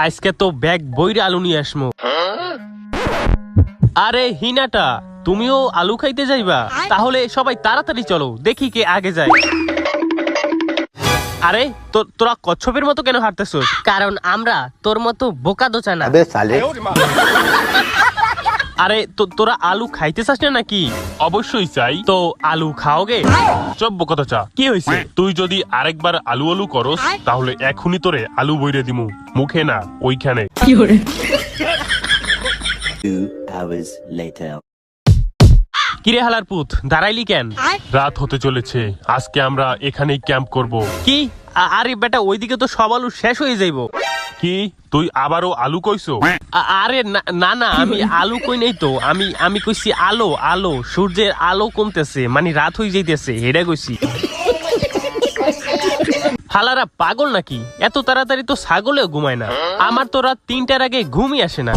আজকে তো ব্যাগ বইরে আলু নিয়ে আসমো। আরে হিনাটা, তুমিও আলু খাইতে যাইবা? তাহলে সবাই তাড়াতাড়ি চলো, দেখি কে আগে যায়। আরে তোরা কচ্ছপের মতো কেন হাঁটতেছস? কারণ আমরা তোর মতো বোকা দোচা না। আরে তোরা আলু খাইতে চাস না নাকি? অবশ্যই চাই। তো আলু খাওগে? চব্য কথা চা। কি হয়েছে? তুই যদি আরেকবার আলু আলু করস তাহলে এখনই তোরে আলু বইরে দিমু, মুখে না ওইখানে। 2 hours later. কিরে হালার পুত, দাঁড়াইলি কেন? রাত হতে চলেছে, আজকে আমরা এখানেই ক্যাম্প করব। কি? আরে বেটা, ওইদিকে তো সব আলু শেষ হয়ে যাইবো। কি তুই আবারও আলু কইছো? আরে না, আমি আলু কই নাই তো, আমি কইছি আলো, সূর্যের আলো কমতেছে, মানে রাত হয়ে যাইতেছে, এটা কইছি। হালারা পাগল নাকি? এত তাড়াতাড়ি তো ছাগলেও ঘুমায় না। আমার তো রাত 3টার আগে ঘুমই আসে না।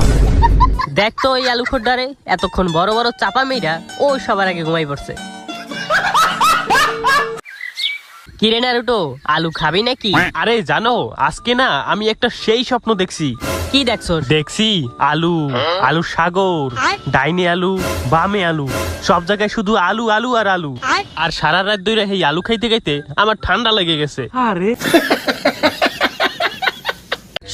দেখ তো ওই আলু খোরদারে, এতক্ষণ বড় বড় চাপা মেয়েরা ও সবার আগে ঘুমাই পড়ছে। কিরে নারুটো, আলু খাবি নাকি? আরে জানো, আজকে না আমি একটা সেই স্বপ্ন দেখছি। কি দেখছো? দেখছি আলু সাগর, ডাইনে আলু, বামে আলু, সব জায়গায় শুধু আলু আর আলু। আর সারা রাত ধরে এই আলু খাইতে খাইতে আমার ঠান্ডা লেগে গেছে।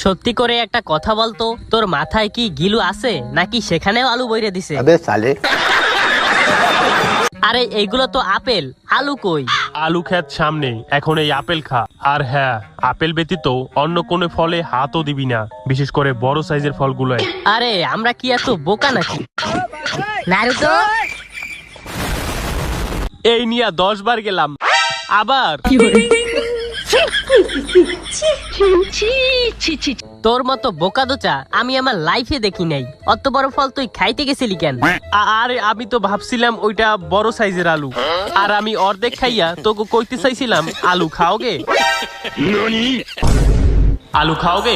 সত্যি করে একটা কথা বলতো, তোর মাথায় কি গিলু আছে নাকি সেখানেও আলু বইরে দিছে? আরে এইগুলো তো আপেল, আলু কই? আলু খেত সামনে, এখন এই আপেল খা। আর হ্যাঁ, আপেল ব্যতীত অন্য কোনো ফলে হাতও দিবি না, বিশেষ করে বড় সাইজের ফলগুলোয়। আরে আমরা কি এত বোকা নাকি? নারুতো, এই নিয়া 10 বার গেলাম, আবার। তোর মতো বোকা দোচা আমি আমার লাইফে দেখি নাই। অত বড় ফল তুই খাইতে গেছিলি কেন? আরে আমি তো ভাবছিলাম ওইটা বড় সাইজের আলু, আর আমি অর্ধেক খাইয়া তোকে কইতে চাইছিলাম আলু খাওগে। আলু খাওগে।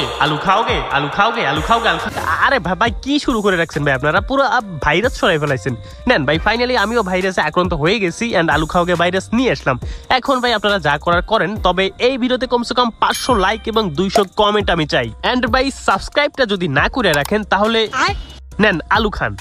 আরে ভাই কি শুরু করে রাখছেন ভাই, আপনারা পুরো ভাইরাস ছড়াই ফেলাইছেন। নেন ভাই, ফাইনালি আমিও ভাইরাসে আক্রান্ত হয়ে গেছি এন্ড আলু খাওগে ভাইরাস নিয়ে আসলাম। এখন ভাই আপনারা যা করার করেন, তবে এই ভিডিওতে কমসে কম 500 লাইক এবং 200 কমেন্ট আমি চাই। এন্ড ভাই সাবস্ক্রাইবটা যদি না করে রাখেন তাহলে নেন আলু খান।